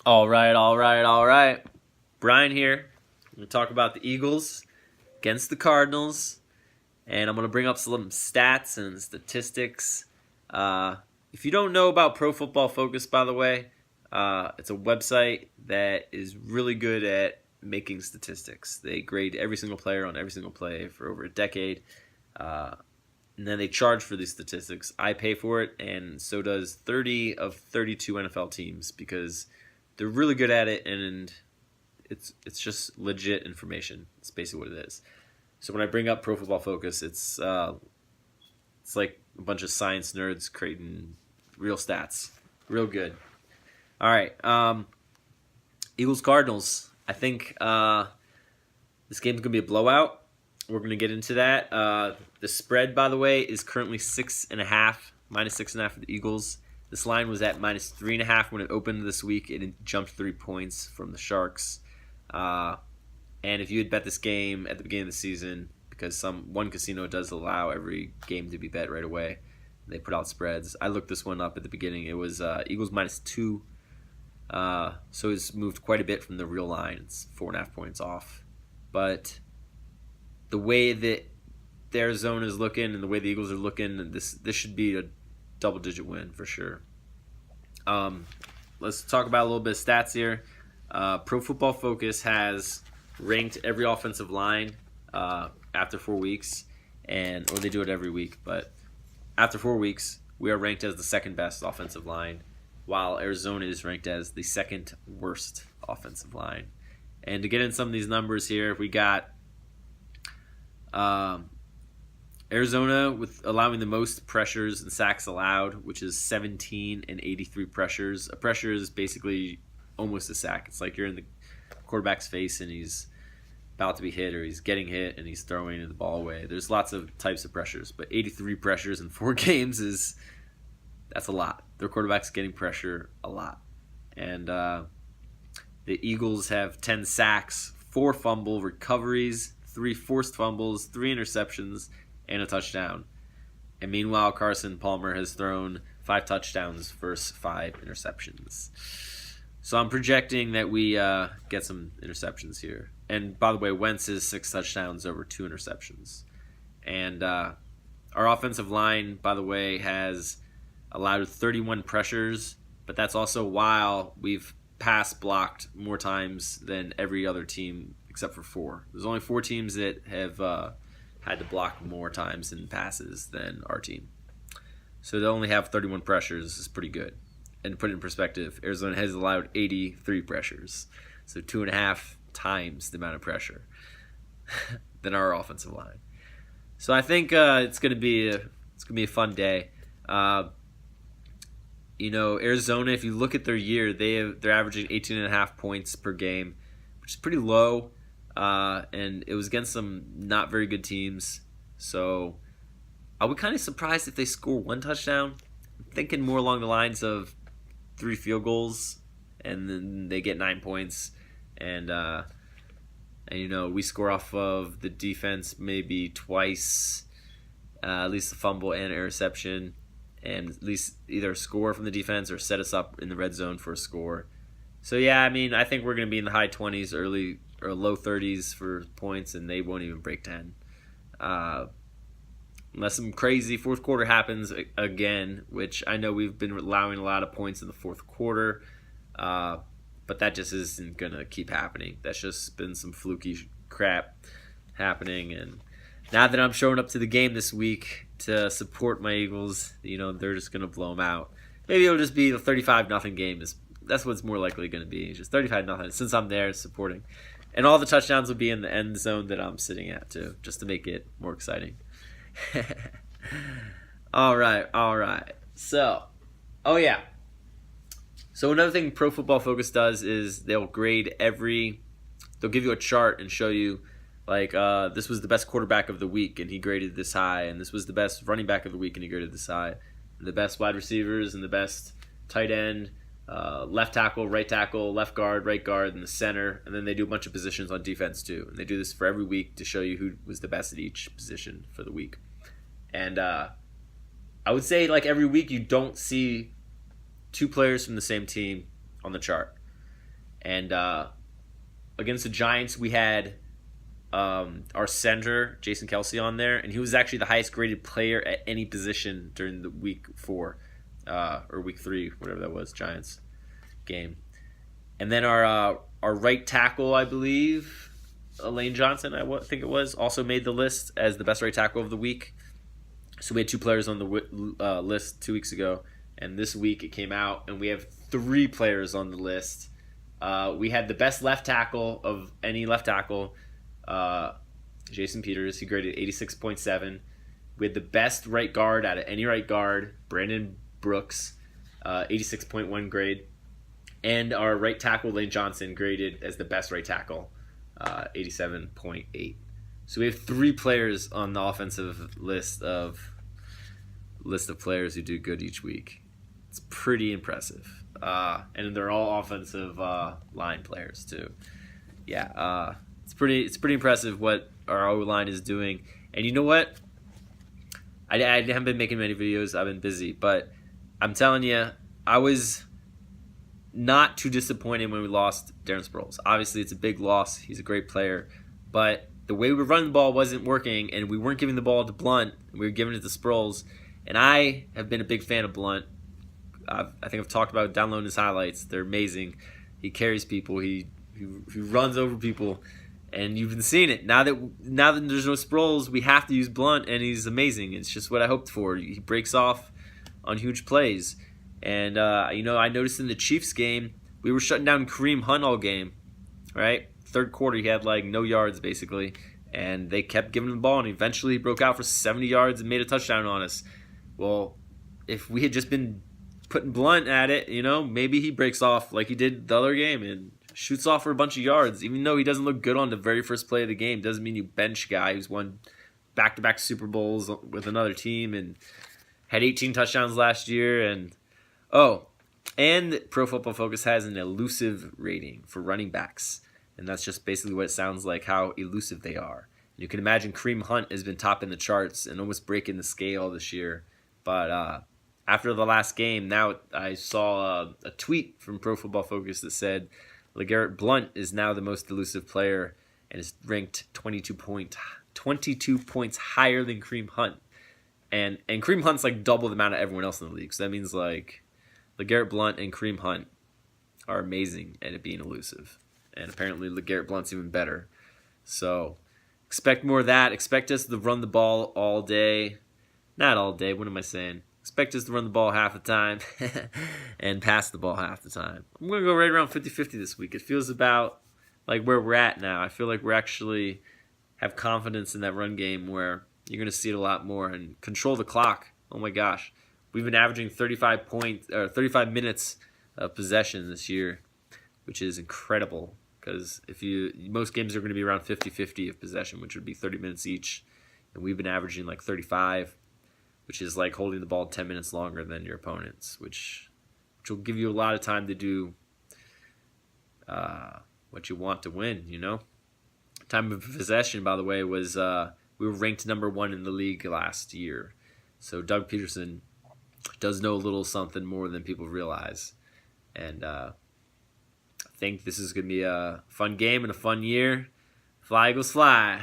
All right, all right, all right. Brian here. I'm going to talk about the Eagles against the Cardinals, and I'm going to bring up some stats and statistics. Uh, if you don't know about Pro Football Focus, by the way, it's a website that is really good at making statistics. They grade every single player on every single play for over a decade, uh, and then they charge for these statistics. I pay for it, and so does 30 of 32 NFL teams because they're really good at it, and it's just legit information. It's basically what it is. So when I bring up Pro Football Focus, it's like a bunch of science nerds creating real stats, real good. All right, Eagles Cardinals. I think this game's gonna be a blowout. We're gonna get into that. The spread, by the way, is currently 6.5, -6.5 for the Eagles. This line was at -3.5 when it opened this week. It jumped 3 points from the Sharks. And if you had bet this game at the beginning of the season, because one casino does allow every game to be bet right away, they put out spreads. I looked this one up at the beginning. It was Eagles -2, so it's moved quite a bit from the real line. It's 4.5 points off. But the way that Arizona is looking and the way the Eagles are looking, this should be a double-digit win for sure. Let's talk about a little bit of stats here. Pro Football Focus has ranked every offensive line after 4 weeks, or they do it every week, but after 4 weeks, we are ranked as the second best offensive line, while Arizona is ranked as the second worst offensive line. And to get in some of these numbers here, we got Arizona with allowing the most pressures and sacks allowed, which is 17 and 83 pressures. A pressure is basically almost a sack. It's like you're in the quarterback's face and he's about to be hit, or he's getting hit and he's throwing the ball away. There's lots of types of pressures, but 83 pressures in 4 games that's a lot. Their quarterback's getting pressure a lot. And the Eagles have 10 sacks, 4 fumble recoveries, 3 forced fumbles, 3 interceptions, and a touchdown. And meanwhile, Carson Palmer has thrown 5 touchdowns versus 5 interceptions. So I'm projecting that we get some interceptions here. And by the way, Wentz is 6 touchdowns over 2 interceptions. And our offensive line, by the way, has allowed 31 pressures, but that's also while we've pass blocked more times than every other team except for 4. There's only 4 teams that have had to block more times in passes than our team. So they only have 31 pressures. This is pretty good. And to put it in perspective, Arizona has allowed 83 pressures. So 2.5 times the amount of pressure than our offensive line. So I think it's gonna be a fun day. Arizona, if you look at their year, they're averaging 18.5 points per game, which is pretty low. And it was against some not very good teams. So I would kind of surprised if they score 1 touchdown. I'm thinking more along the lines of 3 field goals, and then they get 9 points. And we score off of the defense maybe twice, at least a fumble and an interception, and at least either score from the defense or set us up in the red zone for a score. So yeah, I think we're going to be in the high 20s, early or low 30s for points, and they won't even break 10. Unless some crazy fourth quarter happens again, which I know we've been allowing a lot of points in the fourth quarter, but that just isn't going to keep happening. That's just been some fluky crap happening, and now that I'm showing up to the game this week to support my Eagles, they're just going to blow them out. Maybe it'll just be a 35-0 game. That's what it's more likely going to be, just 35-0, since I'm there supporting. And all the touchdowns will be in the end zone that I'm sitting at, too, just to make it more exciting. All right. So another thing Pro Football Focus does is they'll give you a chart and show you, like, this was the best quarterback of the week and he graded this high, and this was the best running back of the week and he graded this high, and the best wide receivers and the best tight end, left tackle, right tackle, left guard, right guard, and the center. And then they do a bunch of positions on defense too. And they do this for every week to show you who was the best at each position for the week. And I would say, like, every week you don't see 2 players from the same team on the chart. And against the Giants, we had our center, Jason Kelce, on there, and he was actually the highest graded player at any position during the week 4 or week 3, whatever that was, Giants game. And then our right tackle, I believe, Lane Johnson, I think it was, also made the list as the best right tackle of the week. So we had 2 players on the list 2 weeks ago, and this week it came out, and we have 3 players on the list. We had the best left tackle of any left tackle, Jason Peters. He graded 86.7. We had the best right guard out of any right guard, Brandon Brooks, 86.1 grade. And our right tackle, Lane Johnson, graded as the best right tackle, 87.8. So we have 3 players on the offensive list of players who do good each week. It's pretty impressive. And they're all offensive line players too. Yeah, it's pretty impressive what our O-line is doing. And you know what? I haven't been making many videos. I've been busy, but I'm telling you, I was not too disappointed when we lost Darren Sproles. Obviously, it's a big loss. He's a great player, but the way we run the ball wasn't working, and we weren't giving the ball to Blunt. We were giving it to Sproles, and I have been a big fan of Blunt. I think I've talked about downloading his highlights. They're amazing. He carries people. He runs over people, and you've been seeing it. Now that there's no Sproles, we have to use Blunt, and he's amazing. It's just what I hoped for. He breaks off on huge plays. And, I noticed in the Chiefs game, we were shutting down Kareem Hunt all game, right? Third quarter, he had, no yards, basically. And they kept giving him the ball, and eventually he broke out for 70 yards and made a touchdown on us. Well, if we had just been putting Blunt at it, maybe he breaks off like he did the other game and shoots off for a bunch of yards. Even though he doesn't look good on the very first play of the game, doesn't mean you bench a guy who's won back-to-back Super Bowls with another team and had 18 touchdowns last year. And Pro Football Focus has an elusive rating for running backs. And that's just basically what it sounds like, how elusive they are. You can imagine Kareem Hunt has been topping the charts and almost breaking the scale this year. But after the last game, now I saw a tweet from Pro Football Focus that said LeGarrette Blount is now the most elusive player and is ranked 22 points higher than Kareem Hunt. And Kareem Hunt's double the amount of everyone else in the league. So that means LeGarrette Blount and Kareem Hunt are amazing at it being elusive. And apparently LeGarrette Blount's even better. So expect more of that. Expect us to run the ball all day. Not all day, what am I saying? Expect us to run the ball half the time and pass the ball half the time. I'm going to go right around 50-50 this week. It feels about like where we're at now. I feel like we're actually have confidence in that run game where you're going to see it a lot more and control the clock. Oh my gosh. We've been averaging 35 minutes of possession this year, which is incredible because most games are going to be around 50-50 of possession, which would be 30 minutes each, and we've been averaging 35, which is like holding the ball 10 minutes longer than your opponents, which will give you a lot of time to do what you want to win, Time of possession, by the way, was we were ranked number 1 in the league last year. So Doug Peterson does know a little something more than people realize. And I think this is going to be a fun game and a fun year. Fly, Eagles, fly.